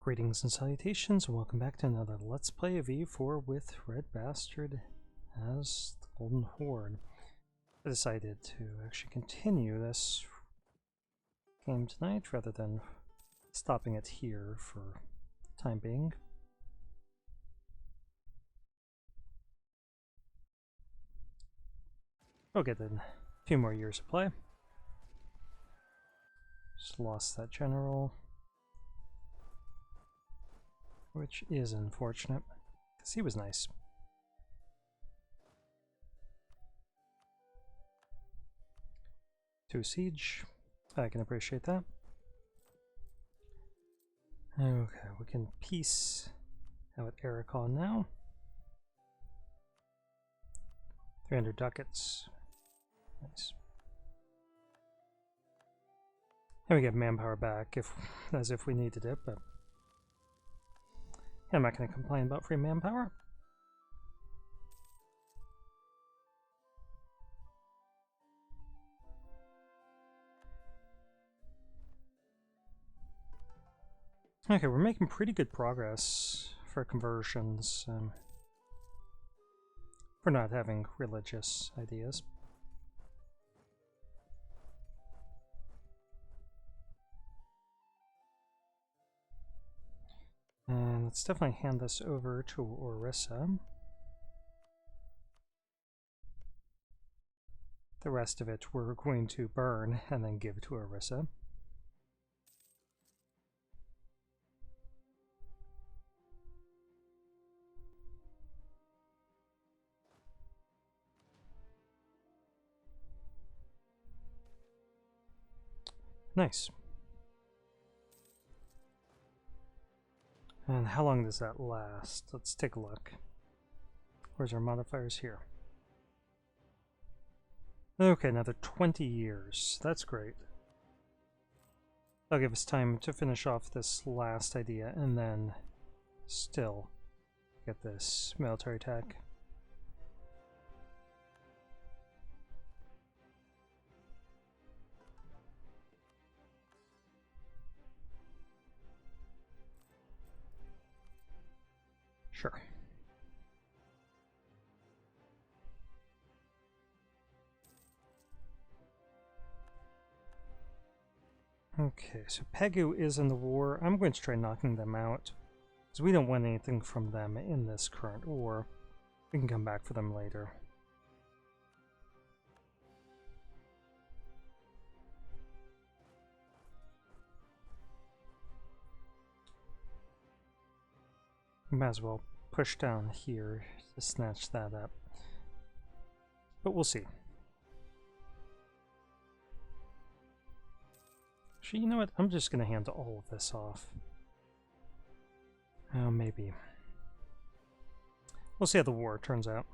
Greetings and salutations, and welcome back to another Let's Play of EU4 with RedBstrd as the Golden Horde. I decided to actually continue this game tonight rather than stopping it here for the time being. We'll get in a few more years of play. Just lost that general, which is unfortunate, because he was nice. To siege, I can appreciate that. Okay, we can peace out Ericon now. 300 ducats. Nice. And we get manpower back as if we needed it, but I'm not going to complain about free manpower. Okay, we're making pretty good progress for conversions, for not having religious ideas. And let's definitely hand this over to Orissa. The rest of it we're going to burn and then give to Orissa. Nice. And how long does that last? Let's take a look. Where's our modifiers here? Okay, another 20 years. That's great. That'll give us time to finish off this last idea and then still get this military attack. Sure. Okay, so Pegu is in the war. I'm going to try knocking them out, because we don't want anything from them in this current war. We can come back for them later. Might as well push down here to snatch that up. But we'll see. Actually, you know what? I'm just going to hand all of this off. Oh, maybe. We'll see how the war turns out.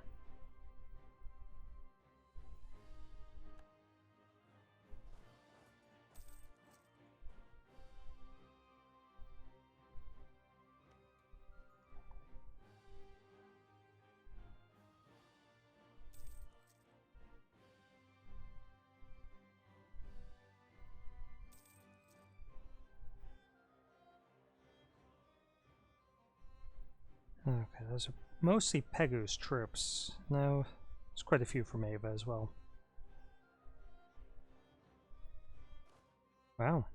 Okay, those are mostly Pegu's troops. No, there's quite a few from Ava as well. Wow.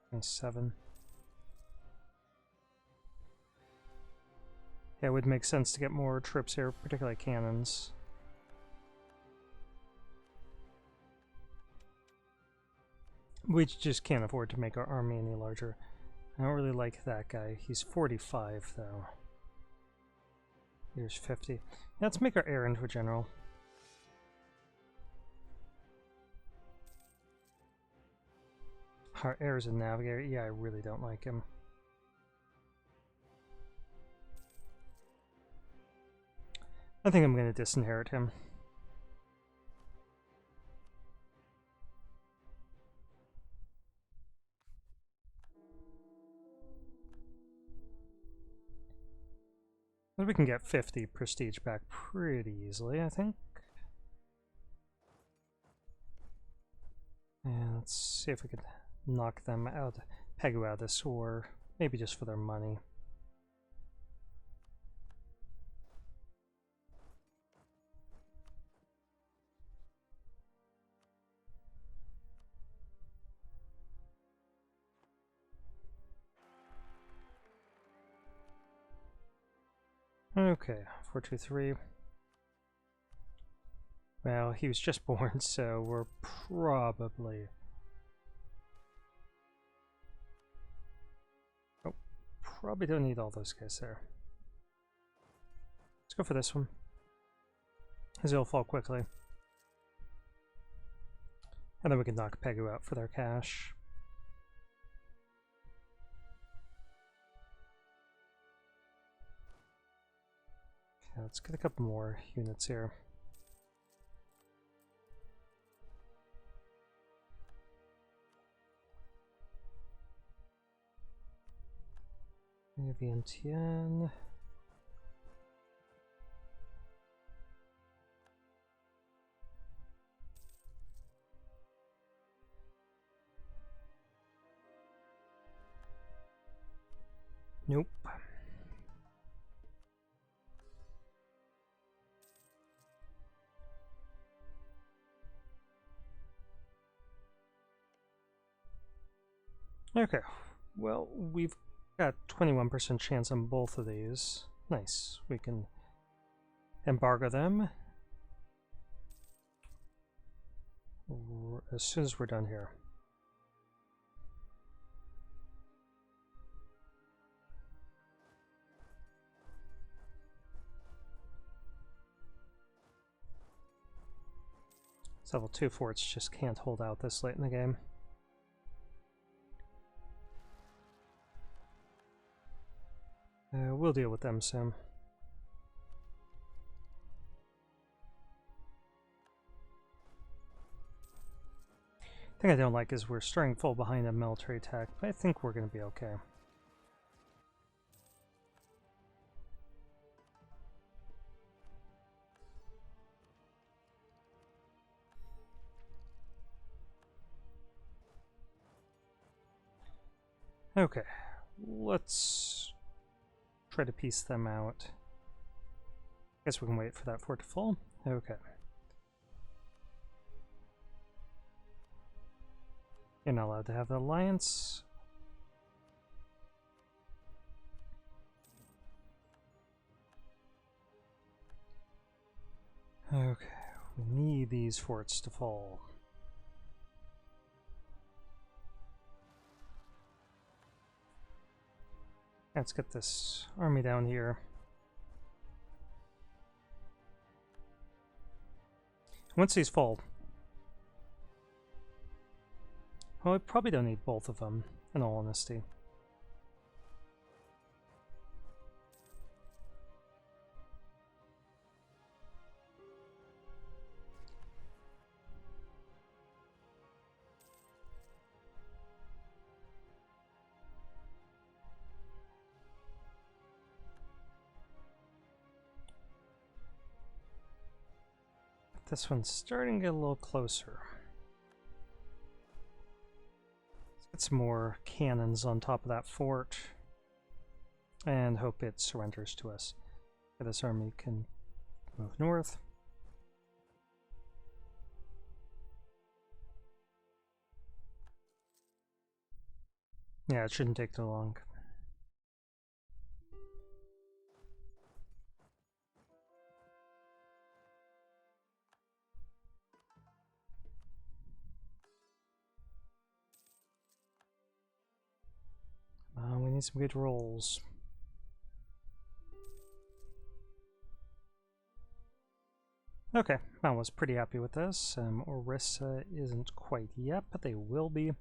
27. Yeah, it would make sense to get more troops here, particularly cannons. We just can't afford to make our army any larger. I don't really like that guy. He's 45, though. Here's 50. Yeah, let's make our heir into a general. Our heir's a navigator. Yeah, I really don't like him. I think I'm going to disinherit him. We can get 50 prestige back pretty easily, I think. And let's see if we can knock them out. peg out this war, maybe just for their money. Okay, 423. Well, he was just born, so we're probably... Oh, probably don't need all those guys there. Let's go for this one, because it'll fall quickly. And then we can knock Pegu out for their cash. Okay, let's get a couple more units here. Vientiane. Nope. Okay, well, we've got 21% chance on both of these. Nice. We can embargo them as soon as we're done here. Level 2 forts just can't hold out this late in the game. We'll deal with them soon. The thing I don't like is we're starting full behind a military attack, but I think we're going to be okay. Okay, let's try to piece them out. Guess we can wait for that fort to fall. Okay. You're not allowed to have the alliance. Okay, we need these forts to fall. Let's get this army down here. Once these fall, well, I probably don't need both of them, in all honesty. This one's starting to get a little closer. Let's get some more cannons on top of that fort and hope it surrenders to us. This army can move north. Yeah, it shouldn't take too long. We need some good rolls. Okay, I was pretty happy with this. Orissa isn't quite yet, but they will be.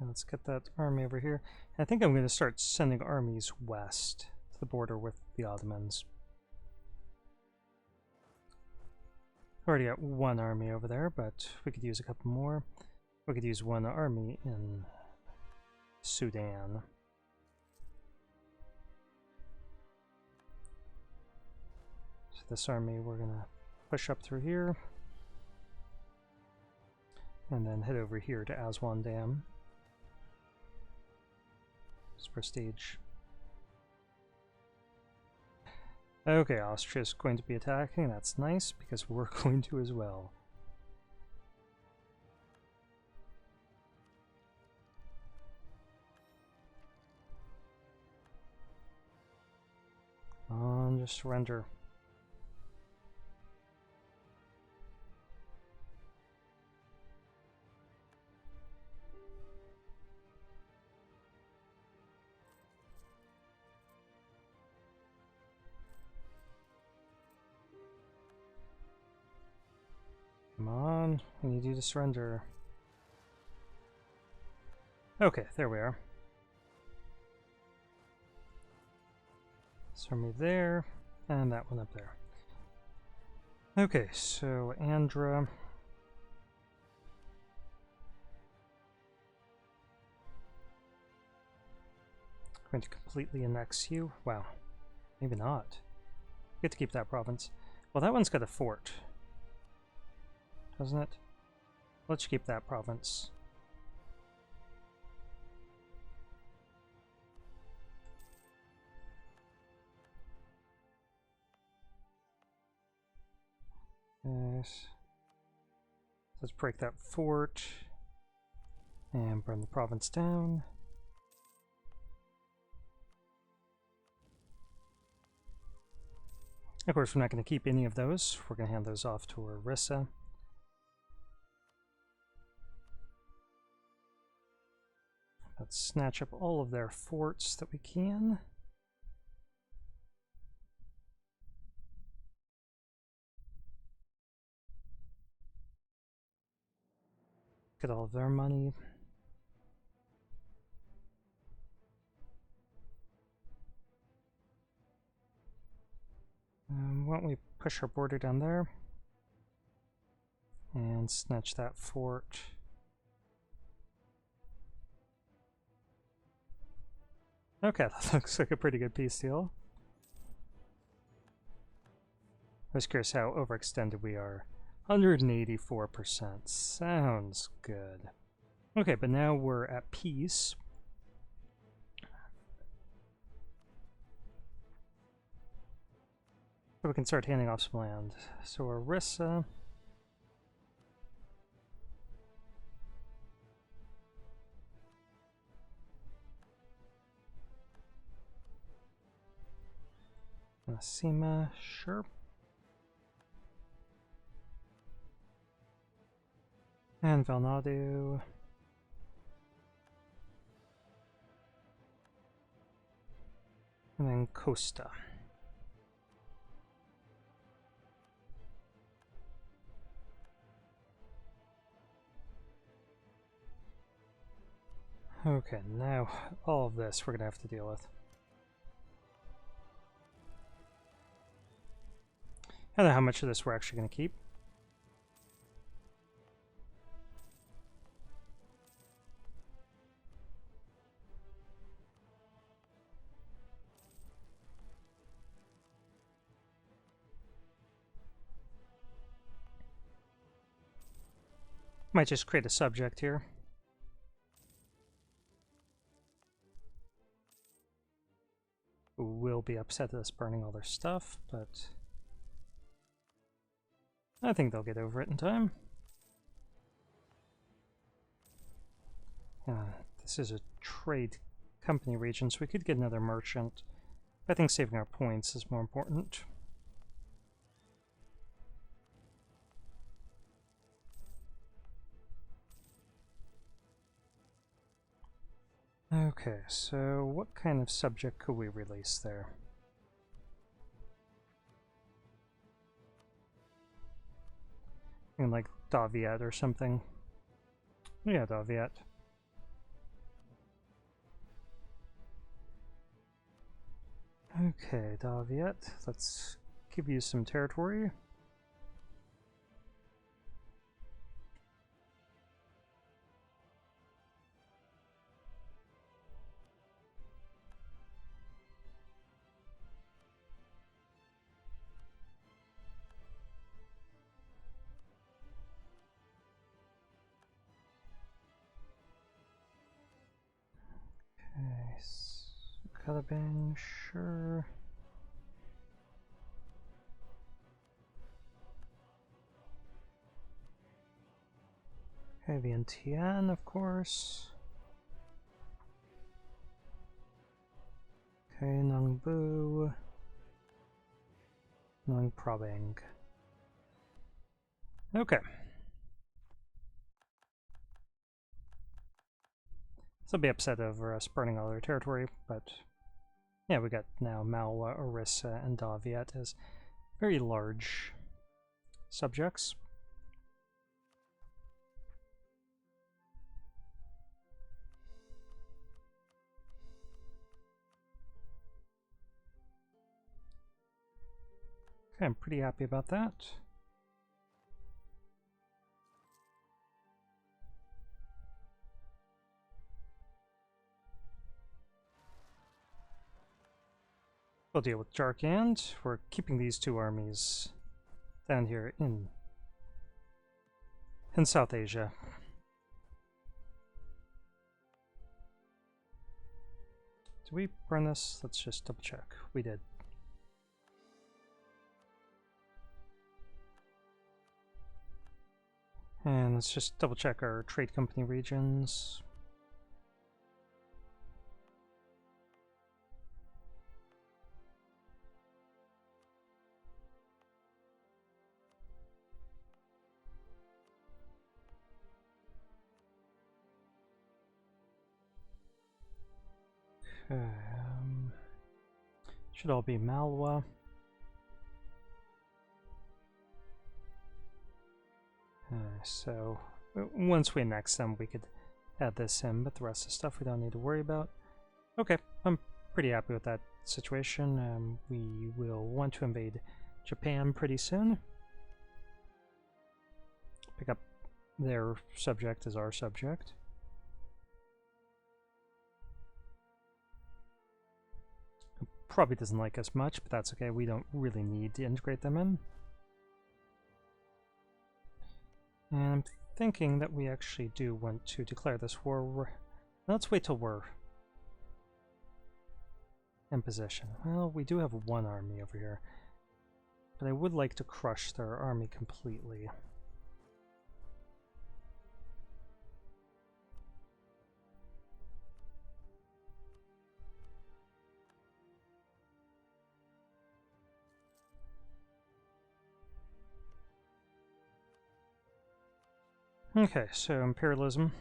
Let's get that army over here. I think I'm going to start sending armies west to the border with the Ottomans. Already got one army over there, but we could use a couple more. We could use one army in Sudan. this army, we're gonna push up through here and then head over here to Aswan Dam. It's prestige. Okay, Austria's going to be attacking. That's nice because we're going to as well. Just surrender. Come on, I need you to surrender. Okay, there we are. This army there, and that one up there. Okay, so Andhra. Going to completely annex you. Wow, maybe not. Get to keep that province. Well, that one's got a fort, doesn't it? Let's keep that province. Yes. Let's break that fort and burn the province down. Of course, we're not going to keep any of those. We're going to hand those off to Orissa. Let's snatch up all of their forts that we can. Get all of their money. Why don't we push our border down there and snatch that fort. Okay, that looks like a pretty good peace deal. I was curious how overextended we are. 184%. Sounds good. Okay, but now we're at peace. So we can start handing off some land. So Orissa. Nasima, sure. And Valnadu. And then Costa. Okay, now all of this we're going to have to deal with. I don't know how much of this we're actually going to keep. Might just create a subject here. Who will be upset at us burning all their stuff, but I think they'll get over it in time. This is a trade company region, so we could get another merchant. I think saving our points is more important. Okay, so what kind of subject could we release there? Like Daviet or something. Yeah, Daviet. Okay, Daviet, let's give you some territory. Kadabang, sure. Okay, Vientiane, of course. Okay, Nongbu. Nong Prabang. Okay. So be upset over us burning all their territory, but yeah, we got now Malwa, Orissa, and Daviet as very large subjects. Okay, I'm pretty happy about that. We'll deal with Jarkand. We're keeping these two armies down here in South Asia. Did we burn this? Let's just double check. We did. And let's just double check our trade company regions. Should all be Malwa. So once we annex them, we could add this in, but the rest of the stuff we don't need to worry about. Okay, I'm pretty happy with that situation. We will want to invade Japan pretty soon. Pick up their subject as our subject. Probably doesn't like us much, but that's okay. We don't really need to integrate them in. And I'm thinking that we actually do want to declare this war. Let's wait till we're in position. Well, we do have one army over here, but I would like to crush their army completely. Okay, so imperialism.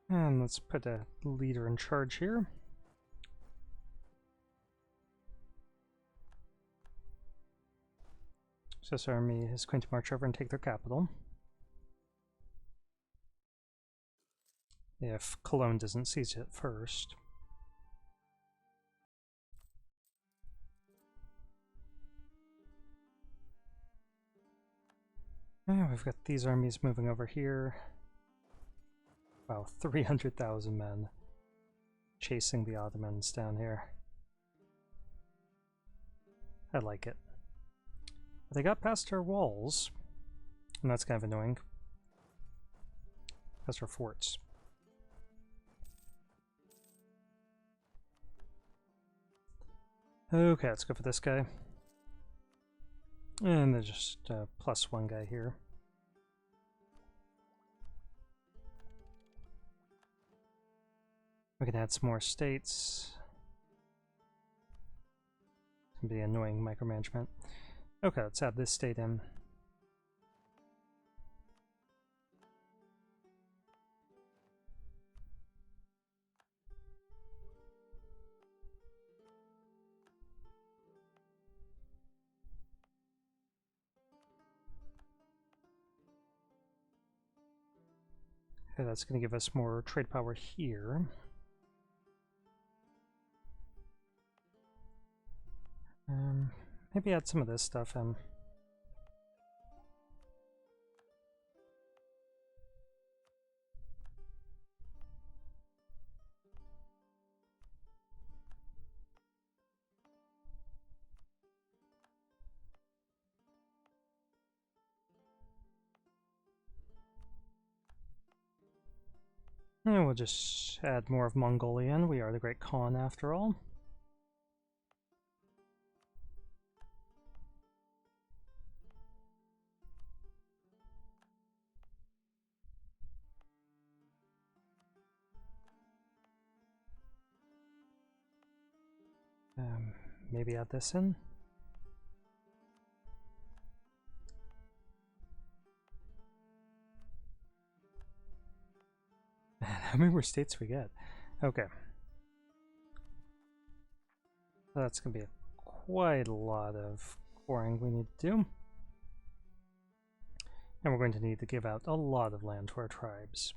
And let's put a leader in charge here. So this army is going to march over and take their capital. If Cologne doesn't seize it first. And we've got these armies moving over here. Wow, 300,000 men chasing the Ottomans down here. I like it. But they got past our walls, and that's kind of annoying. Past our forts. Okay, let's go for this guy. And there's just plus one guy here. We can add some more states. It's gonna be annoying micromanagement. Okay, let's add this state in. Okay, that's going to give us more trade power here. Maybe add some of this stuff in. And we'll just add more of Mongolian. We are the Great Khan after all. Maybe add this in. How many more states we get? Okay. That's going to be quite a lot of coring we need to do. And we're going to need to give out a lot of land to our tribes.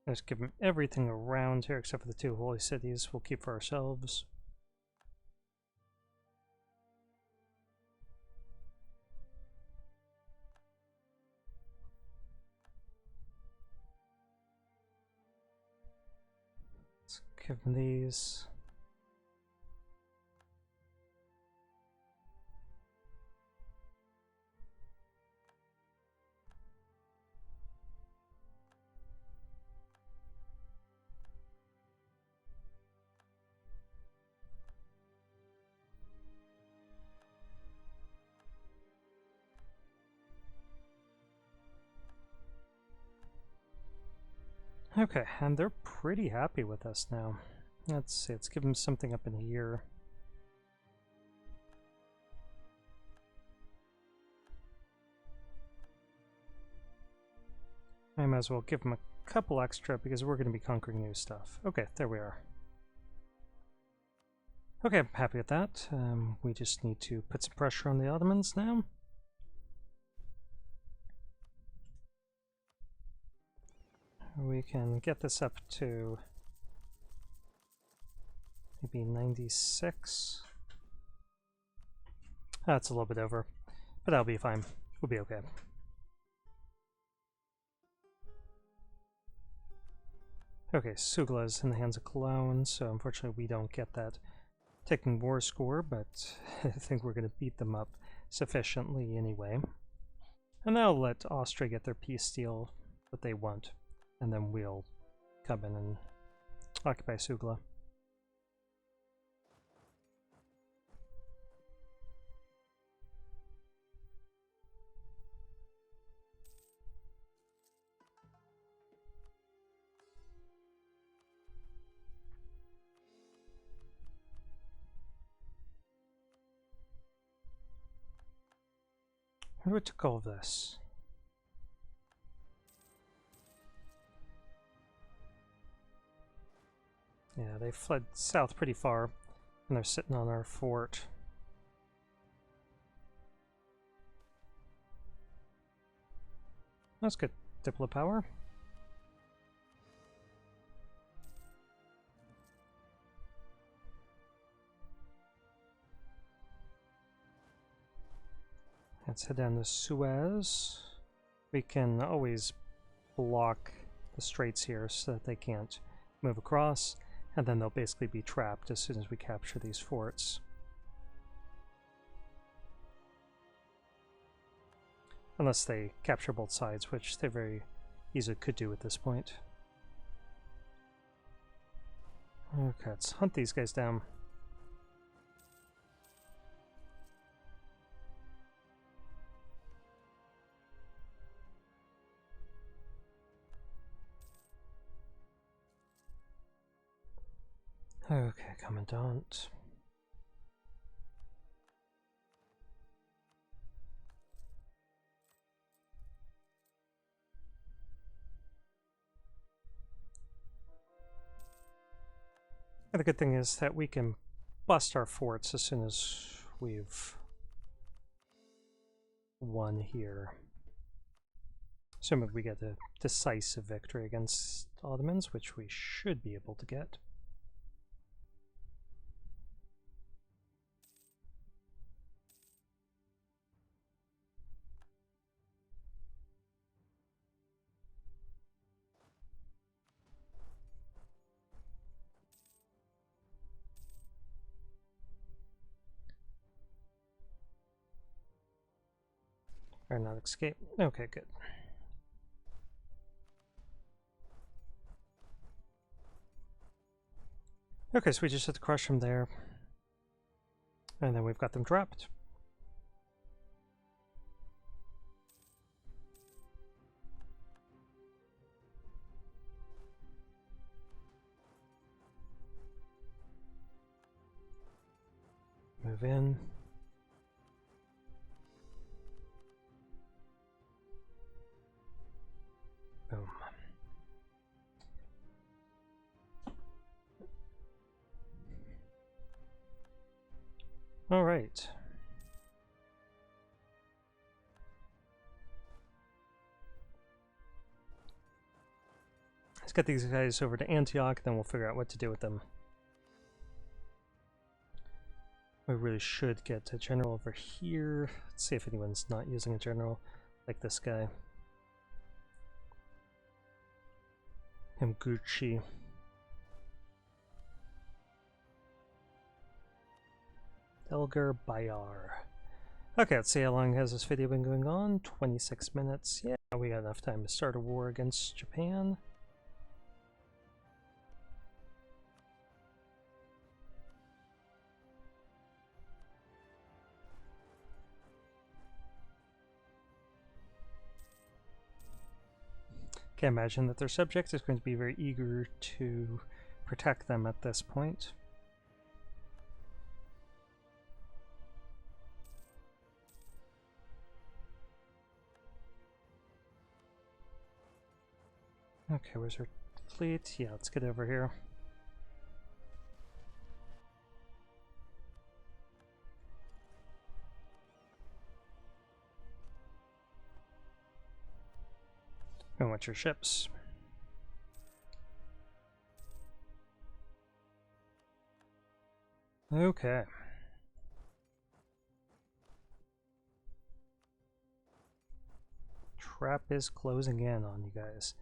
Let's give them everything around here except for the 2 holy cities we'll keep for ourselves. Let's give them these. Okay, and they're pretty happy with us now. Let's see, let's give them something up in here. I might as well give them a couple extra because we're going to be conquering new stuff. Okay, there we are. Okay, I'm happy with that. We just need to put some pressure on the Ottomans now. We can get this up to maybe 96. That's a little bit over, but that'll be fine. We'll be okay. Okay, Sugla's in the hands of Cologne, so unfortunately we don't get that taking war score, but I think we're going to beat them up sufficiently anyway. And that'll let Austria get their peace deal that they want, and then we'll come in and occupy Sugla. Who took all of this? Yeah, they fled south pretty far, and they're sitting on our fort. That's good. Diplo power. Let's head down to Suez. We can always block the straits here so that they can't move across, and then they'll basically be trapped as soon as we capture these forts. Unless they capture both sides, which they very easily could do at this point. Okay, let's hunt these guys down. Okay, Commandant. And the good thing is that we can bust our forts as soon as we've won here. Assuming we get a decisive victory against Ottomans, which we should be able to get. Or not escape. Okay, good. Okay, so we just have to crush them there. And then we've got them trapped. Move in. Boom. All right. Let's get these guys over to Antioch, then we'll figure out what to do with them. We really should get a general over here. Let's see if anyone's not using a general like this guy. Gucci. Elgar Bayar. Okay, let's see how long has this video been going on. 26 minutes. Yeah, we got enough time to start a war against Japan. Can't imagine that their subject is going to be very eager to protect them at this point. Okay, where's our fleet? Yeah, let's get over here. And what's your ships? Okay. Trap is closing in on you guys.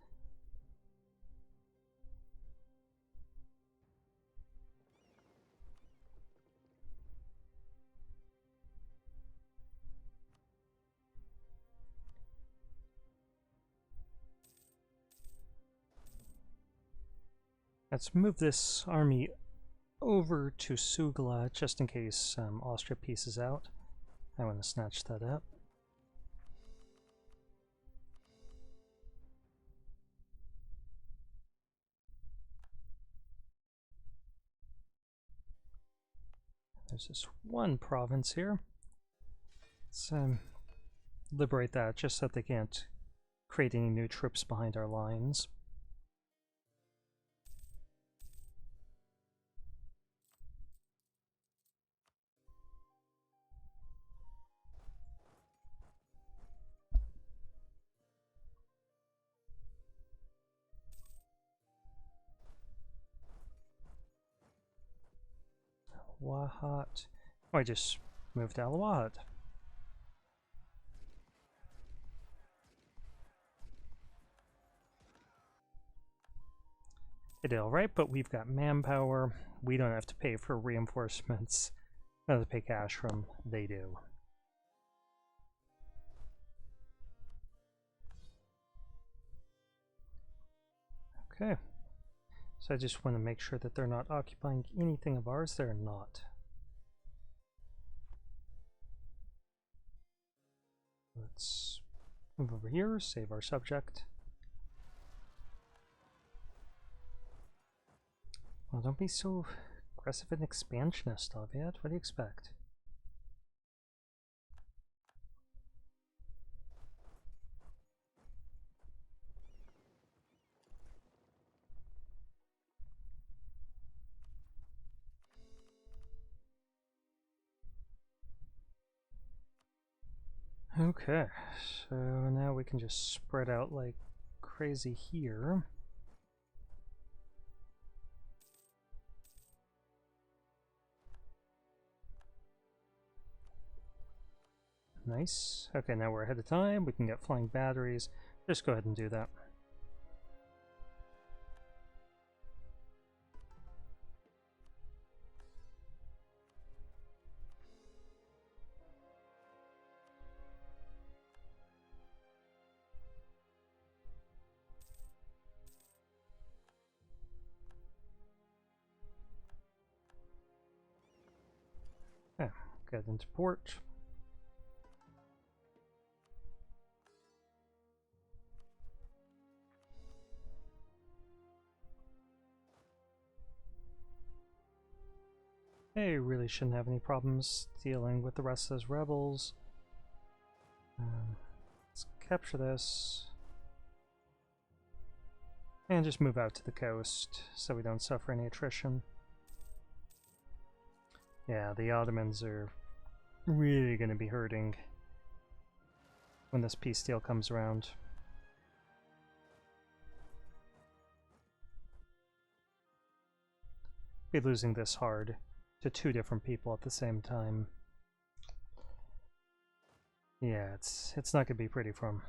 Let's move this army over to Sugla just in case Austria pieces out. I want to snatch that up. There's this one province here. Let's liberate that just so that they can't create any new troops behind our lines. Wahat. Oh, I just moved to Al-Wahat. They did alright, but we've got manpower. We don't have to pay for reinforcements. We have to pay cash from. They do. Okay. So I just want to make sure that they're not occupying anything of ours. They're not. Let's move over here, save our subject. Well, don't be so aggressive and expansionist, Aviad. What do you expect? Okay, so now we can just spread out like crazy here. Nice. Okay, now we're ahead of time. We can get flying batteries. Just go ahead and do that. Get into port. They really shouldn't have any problems dealing with the rest of those rebels. Let's capture this. And just move out to the coast so we don't suffer any attrition. Yeah, the Ottomans are really going to be hurting when this peace deal comes around. Be losing this hard to two different people at the same time. Yeah, it's not gonna be pretty for him.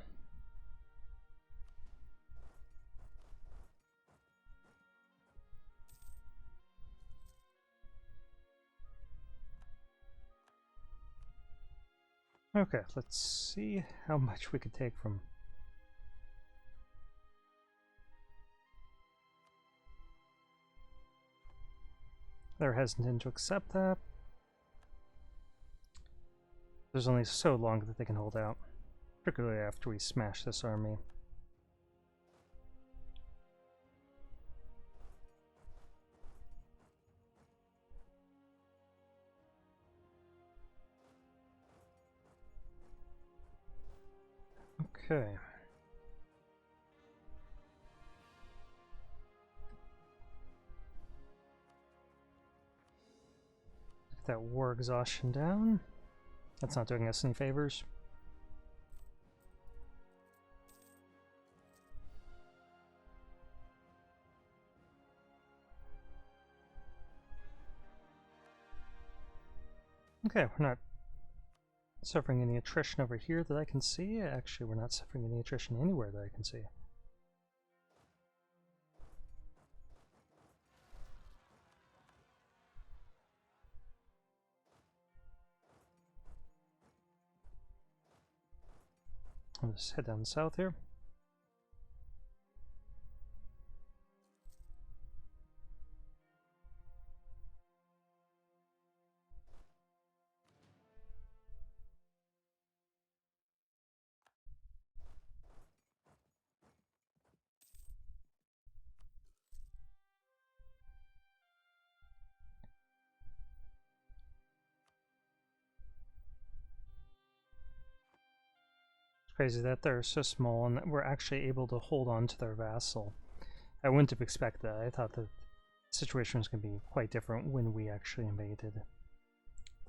Okay, let's see how much we could take from. They're hesitant to accept that. There's only so long that they can hold out, particularly after we smash this army. Okay. Get that war exhaustion down. That's not doing us any favors. Okay, we're not suffering any attrition over here that I can see. Actually, we're not suffering any attrition anywhere that I can see. I'll just head down south here. Crazy that they're so small and that we're actually able to hold on to their vassal. I wouldn't have expected that. I thought the situation was going to be quite different when we actually invaded.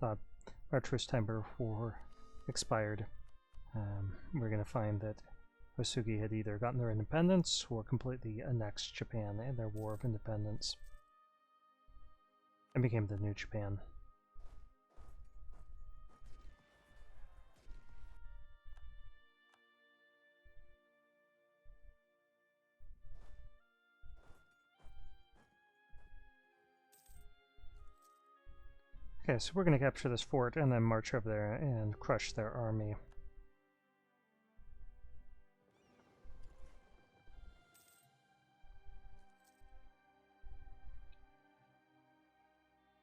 Thought our truce time before expired. We're going to find that Osugi had either gotten their independence or completely annexed Japan in their War of Independence and became the new Japan. Okay, so we're going to capture this fort and then march over there and crush their army.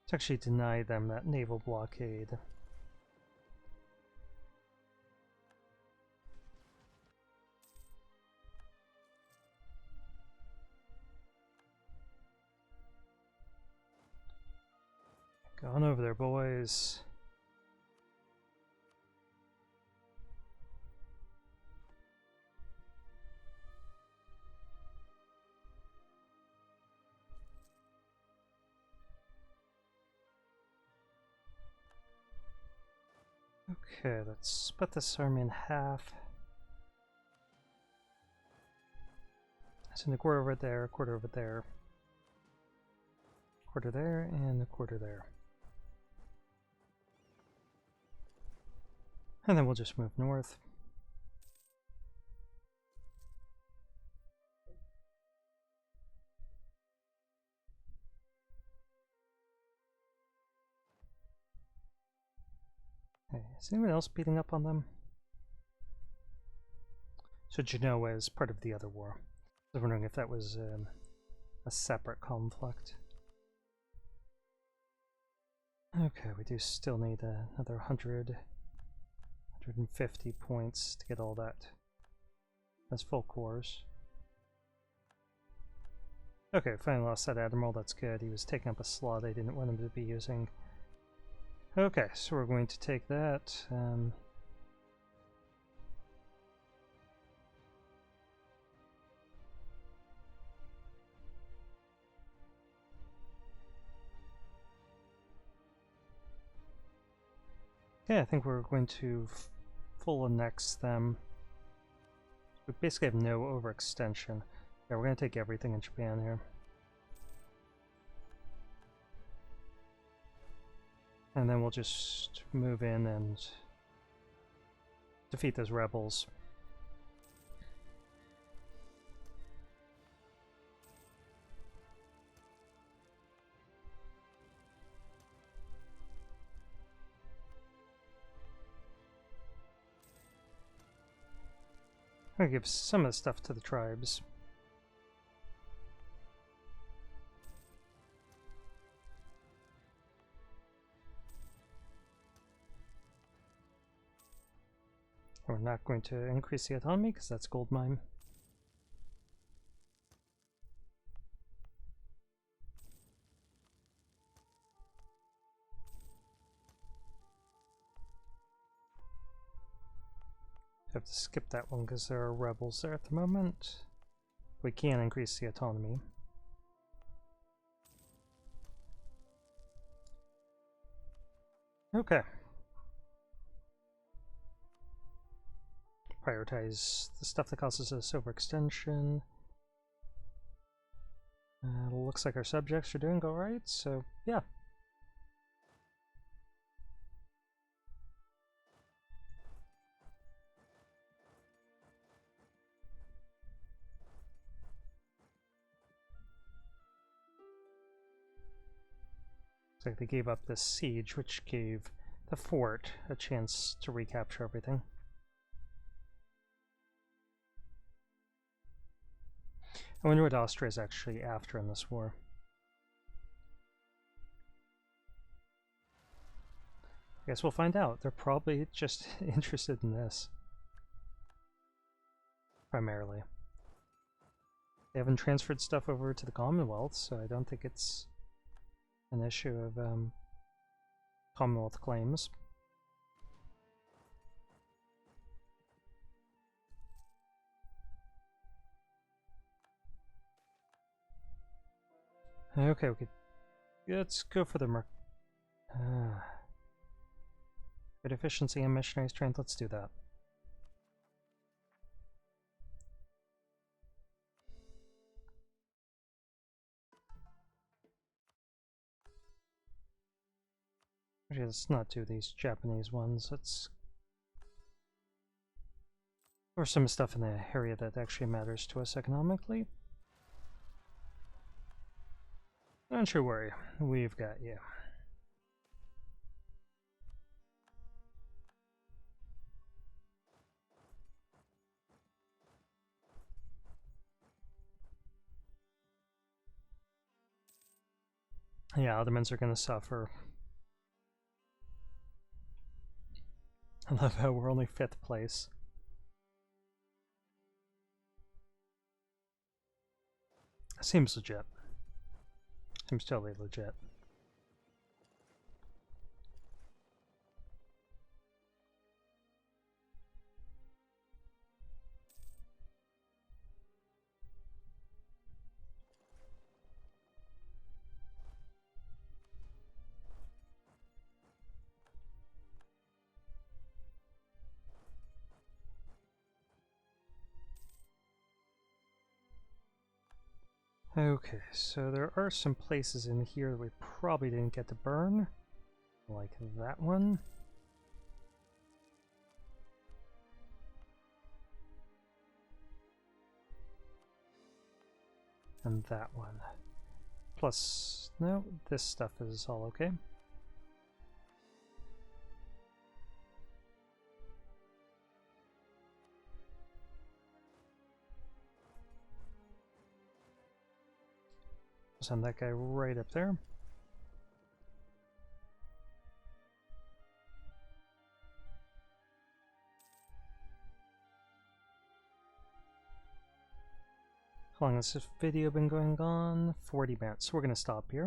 Let's actually deny them that naval blockade. Go on over there, boys. Okay, let's split this army in half. Send a quarter over there, a quarter over there, a quarter there, and a quarter there. And then we'll just move north. Okay, is anyone else beating up on them? So Genoa is part of the other war. I was wondering if that was a separate conflict. Okay, we do still need another 150 points to get all that. That's full cores. Okay, finally lost that admiral, that's good. He was taking up a slot I didn't want him to be using. Okay, so we're going to take that. Yeah, I think we're going to full annex them. We basically have no overextension. Yeah, we're going to take everything in Japan here. And then we'll just move in and defeat those rebels. I'm going to give some of the stuff to the tribes. We're not going to increase the autonomy because that's gold mine. Have to skip that one because there are rebels there at the moment. We can increase the autonomy. Okay. Prioritize the stuff that causes us overextension. Looks like our subjects are doing alright, so yeah. Looks like they gave up this siege, which gave the fort a chance to recapture everything. I wonder what Austria is actually after in this war. I guess we'll find out. They're probably just interested in this. Primarily. They haven't transferred stuff over to the Commonwealth, so I don't think it's an issue of Commonwealth claims. Okay, let's go for the good efficiency and missionary strength, let's do that. Actually, let's not do these Japanese ones, let's or some stuff in the area that actually matters to us economically. Don't you worry, we've got you. Yeah, Ottomans are gonna suffer. I love how we're only 5th place. Seems legit. Seems totally legit. Okay, so there are some places in here that we probably didn't get to burn. Like that one. And that one. Plus, no, this stuff is all okay. Send that guy right up there. How long has this video been going on? 40 minutes. We're going to stop here.